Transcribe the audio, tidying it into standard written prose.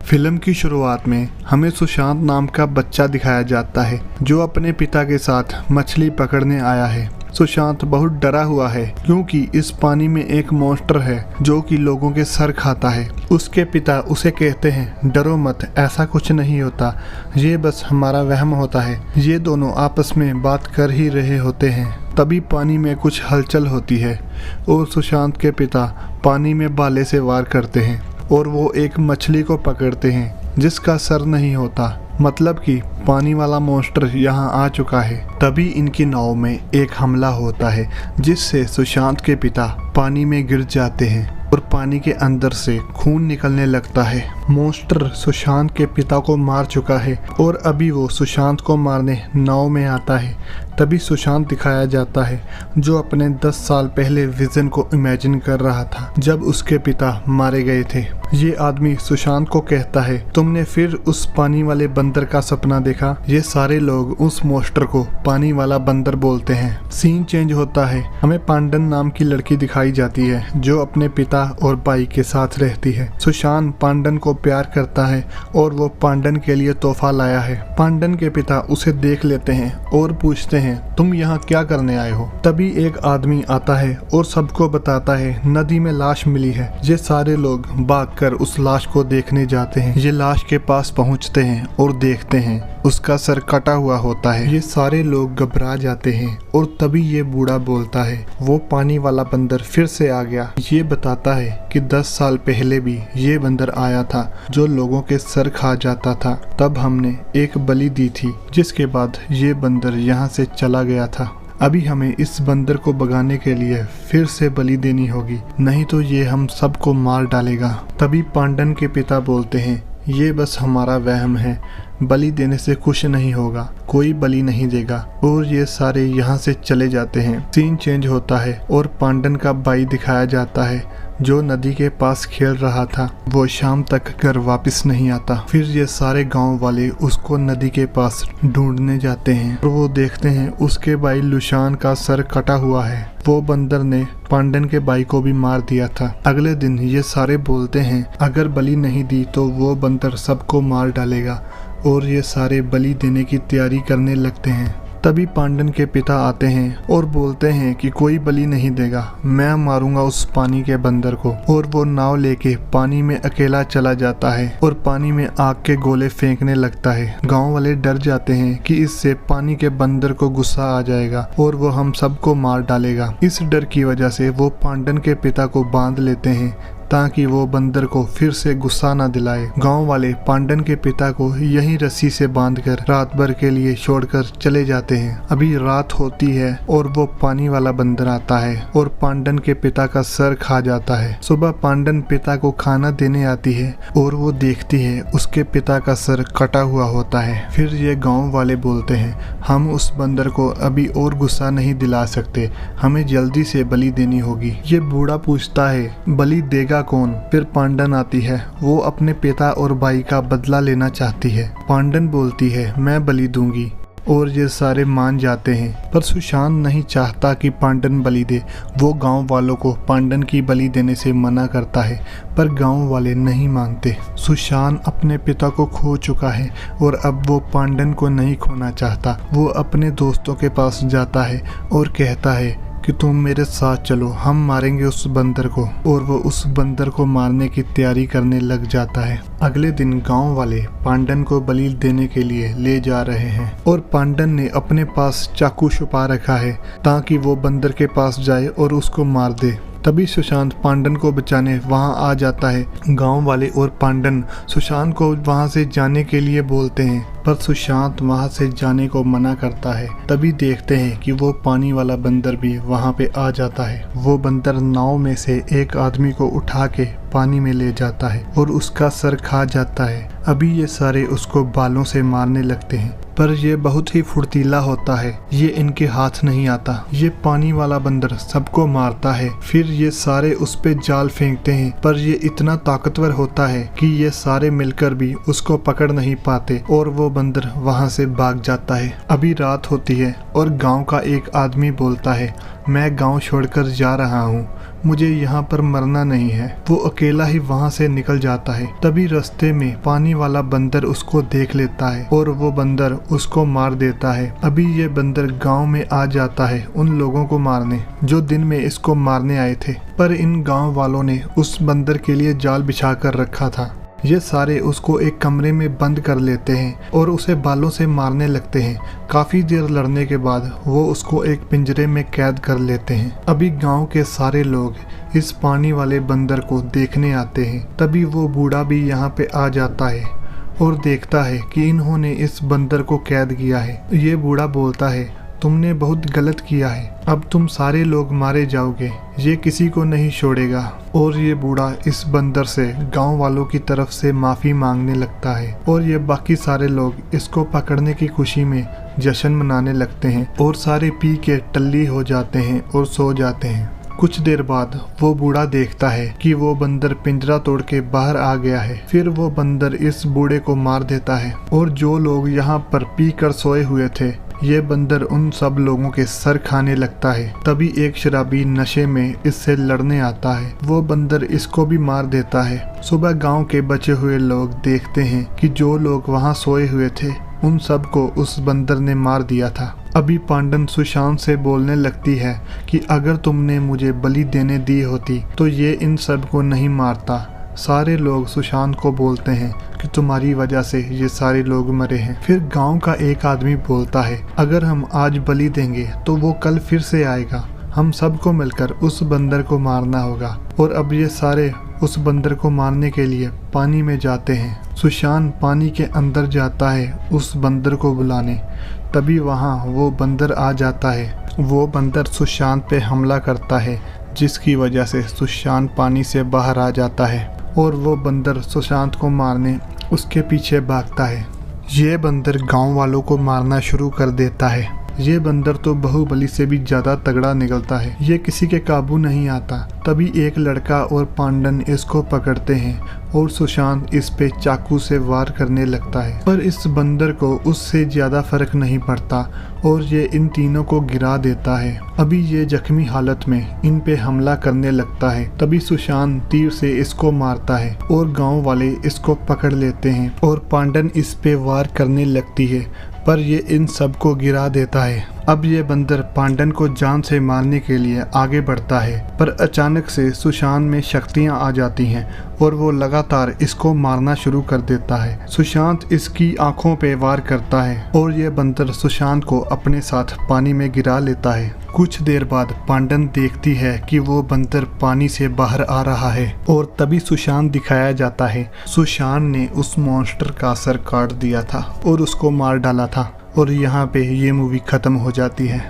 Film की शुरुआत में हमें सुशांत नाम का बच्चा दिखाया जाता है जो अपने पिता के साथ मछली पकड़ने आया है। सुशांत बहुत डरा हुआ है क्योंकि इस पानी में एक मॉन्स्टर है जो कि लोगों के सर खाता है। उसके पिता उसे कहते हैं डरो मत, ऐसा कुछ नहीं होता, ये बस हमारा वहम होता है। ये दोनों आपस में बात कर ही रहे होते हैं, तभी पानी में कुछ हलचल होती है और सुशांत के पिता पानी में भाले से वार करते हैं और वो एक मछली को पकड़ते हैं जिसका सर नहीं होता, मतलब कि पानी वाला मॉन्स्टर यहाँ आ चुका है। तभी इनकी नाव में एक हमला होता है जिससे सुशांत के पिता पानी में गिर जाते हैं और पानी के अंदर से खून निकलने लगता है। मॉन्स्टर सुशांत के पिता को मार चुका है और अभी वो सुशांत को मारने नाव में आता है। तभी सुशांत दिखाया जाता है जो अपने 10 साल पहले विजन को इमेजिन कर रहा था जब उसके पिता मारे गए थे। ये आदमी सुशांत को कहता है तुमने फिर उस पानी वाले बंदर का सपना देखा। ये सारे लोग उस मॉन्स्टर को पानी वाला बंदर बोलते हैं। सीन चेंज होता है, हमें पांडन नाम की लड़की दिखाई जाती है जो अपने पिता और भाई के साथ रहती है। सुशांत पांडन को प्यार करता है और वो पांडन के लिए तोहफा लाया है। पांडन के पिता उसे देख लेते हैं और पूछते हैं तुम यहाँ क्या करने आए हो। तभी एक आदमी आता है और सबको बताता है नदी में लाश मिली है। ये सारे लोग भागकर उस लाश को देखने जाते हैं। ये लाश के पास पहुँचते हैं और देखते हैं उसका सर कटा हुआ होता है। ये सारे लोग घबरा जाते हैं और तभी ये बूढ़ा बोलता है वो पानी वाला बंदर फिर से आ गया। ये बताता है कि 10 साल पहले भी ये बंदर आया था जो लोगों के सर खा जाता था। तब हमने एक बलि दी थी जिसके बाद ये बंदर यहाँ से चला गया था। अभी हमें इस बंदर को भगाने के लिए फिर से बलि देनी होगी, नहीं तो ये हम सबको मार डालेगा। तभी पांडन के पिता बोलते हैं ये बस हमारा वहम है, बलि देने से कुछ नहीं होगा, कोई बलि नहीं देगा। और ये सारे यहाँ से चले जाते हैं। सीन चेंज होता है और पांडन का भाई दिखाया जाता है जो नदी के पास खेल रहा था। वो शाम तक घर वापस नहीं आता। फिर ये सारे गांव वाले उसको नदी के पास ढूंढने जाते हैं और वो देखते हैं उसके भाई लुशान का सर कटा हुआ है। वो बंदर ने पांडन के भाई को भी मार दिया था। अगले दिन ये सारे बोलते हैं अगर बलि नहीं दी तो वो बंदर सबको मार डालेगा और ये सारे बलि देने की तैयारी करने लगते हैं। तभी पांडन के पिता आते हैं और बोलते हैं कि कोई बलि नहीं देगा, मैं मारूंगा उस पानी के बंदर को। और वो नाव लेके पानी में अकेला चला जाता है और पानी में आग के गोले फेंकने लगता है। गांव वाले डर जाते हैं कि इससे पानी के बंदर को गुस्सा आ जाएगा और वो हम सबको मार डालेगा। इस डर की वजह से वो पांडन के पिता को बांध लेते हैं ताकि वो बंदर को फिर से गुस्सा न दिलाए। गांव वाले पांडन के पिता को यहीं रस्सी से बांधकर रात भर के लिए छोड़कर चले जाते हैं। अभी रात होती है और वो पानी वाला बंदर आता है और पांडन के पिता का सर खा जाता है। सुबह पांडन पिता को खाना देने आती है और वो देखती है उसके पिता का सर कटा हुआ होता है। फिर ये गाँव वाले बोलते हैं हम उस बंदर को अभी और गुस्सा नहीं दिला सकते, हमें जल्दी से बलि देनी होगी। ये बूढ़ा पूछता है बलि देगा कौन। फिर पांडन आती है, वो अपने पिता और भाई का बदला लेना चाहती है। पांडन बोलती है मैं बलि दूंगी और ये सारे मान जाते हैं। पर सुशांत नहीं चाहता कि पांडन बलि दे। वो गांव वालों को पांडन की बलि देने से मना करता है पर गांव वाले नहीं मानते। सुशांत अपने पिता को खो चुका है और अब वो पांडन को नहीं खोना चाहता। वो अपने दोस्तों के पास जाता है और कहता है कि तुम मेरे साथ चलो, हम मारेंगे उस बंदर को। और वो उस बंदर को मारने की तैयारी करने लग जाता है। अगले दिन गांव वाले पांडन को बलि देने के लिए ले जा रहे हैं और पांडन ने अपने पास चाकू छुपा रखा है ताकि वो बंदर के पास जाए और उसको मार दे। तभी सुशांत पांडन को बचाने वहां आ जाता है। गांव वाले और पांडन सुशांत को वहां से जाने के लिए बोलते हैं पर सुशांत वहां से जाने को मना करता है। तभी देखते हैं कि वो पानी वाला बंदर भी वहां पे आ जाता है। वो बंदर नाव में से एक आदमी को उठा के पानी में ले जाता है और उसका सर खा जाता है। अभी ये सारे उसको बालों से मारने लगते हैं पर ये बहुत ही फुर्तीला होता है, ये इनके हाथ नहीं आता। ये पानी वाला बंदर सबको मारता है। फिर ये सारे उस पे जाल फेंकते हैं पर ये इतना ताकतवर होता है कि ये सारे मिलकर भी उसको पकड़ नहीं पाते और वो बंदर वहां से भाग जाता है। अभी रात होती है और गांव का एक आदमी बोलता है मैं गांव छोड़कर जा रहा हूँ, मुझे यहाँ पर मरना नहीं है। वो अकेला ही वहाँ से निकल जाता है। तभी रास्ते में पानी वाला बंदर उसको देख लेता है और वो बंदर उसको मार देता है। अभी ये बंदर गांव में आ जाता है उन लोगों को मारने जो दिन में इसको मारने आए थे, पर इन गांव वालों ने उस बंदर के लिए जाल बिछा कर रखा था। ये सारे उसको एक कमरे में बंद कर लेते हैं और उसे बालों से मारने लगते हैं। काफी देर लड़ने के बाद वो उसको एक पिंजरे में कैद कर लेते हैं। अभी गांव के सारे लोग इस पानी वाले बंदर को देखने आते हैं। तभी वो बूढ़ा भी यहाँ पे आ जाता है और देखता है कि इन्होंने इस बंदर को कैद किया है। ये बूढ़ा बोलता है, तुमने बहुत गलत किया है, अब तुम सारे लोग मारे जाओगे, ये किसी को नहीं छोड़ेगा। और ये बूढ़ा इस बंदर से गांव वालों की तरफ से माफ़ी मांगने लगता है और ये बाकी सारे लोग इसको पकड़ने की खुशी में जश्न मनाने लगते हैं और सारे पी के टल्ली हो जाते हैं और सो जाते हैं। कुछ देर बाद वो बूढ़ा देखता है कि वो बंदर पिंजरा तोड़ के बाहर आ गया है। फिर वो बंदर इस बूढ़े को मार देता है और जो लोग यहाँ पर पी कर सोए हुए थे, ये बंदर उन सब लोगों के सर खाने लगता है। तभी एक शराबी नशे में इससे लड़ने आता है। वो बंदर इसको भी मार देता है। सुबह गांव के बचे हुए लोग देखते हैं कि जो लोग वहां सोए हुए थे उन सब को उस बंदर ने मार दिया था। अभी पांडन सुशांत से बोलने लगती है कि अगर तुमने मुझे बलि देने दी होती तो ये इन सब को नहीं मारता। सारे लोग सुशांत को बोलते हैं कि तुम्हारी वजह से ये सारे लोग मरे हैं। फिर गांव का एक आदमी बोलता है, अगर हम आज बलि देंगे तो वो कल फिर से आएगा, हम सबको मिलकर उस बंदर को मारना होगा। और अब ये सारे उस बंदर को मारने के लिए पानी में जाते हैं। सुशांत पानी के अंदर जाता है उस बंदर को बुलाने। तभी वहाँ वो बंदर आ जाता है। वो बंदर सुशांत पे हमला करता है, जिसकी वजह से सुशांत पानी से बाहर आ जाता है और वो बंदर सुशांत को मारने उसके पीछे भागता है। ये बंदर गांव वालों को मारना शुरू कर देता है। ये बंदर तो बाहुबली से भी ज्यादा तगड़ा निकलता है, ये किसी के काबू नहीं आता। तभी एक लड़का और पांडन इसको पकड़ते हैं और सुशांत इस पे चाकू से वार करने लगता है, पर इस बंदर को उससे ज्यादा फर्क नहीं पड़ता और ये इन तीनों को गिरा देता है। अभी ये जख्मी हालत में इन पे हमला करने लगता है। तभी सुशांत तीर से इसको मारता है और गांव वाले इसको पकड़ लेते हैं और पांडन इस पे वार करने लगती है, पर ये इन सबको गिरा देता है। अब ये बंदर पांडन को जान से मारने के लिए आगे बढ़ता है, पर अचानक से सुशांत में शक्तियां आ जाती हैं और वो लगातार इसको मारना शुरू कर देता है। सुशांत इसकी आंखों पे वार करता है और ये बंदर सुशांत को अपने साथ पानी में गिरा लेता है। कुछ देर बाद पांडन देखती है कि वो बंदर पानी से बाहर आ रहा है और तभी सुशांत दिखाया जाता है। सुशांत ने उस मॉन्स्टर का सर काट दिया था और उसको मार डाला था और यहाँ पे ये मूवी खत्म हो जाती है।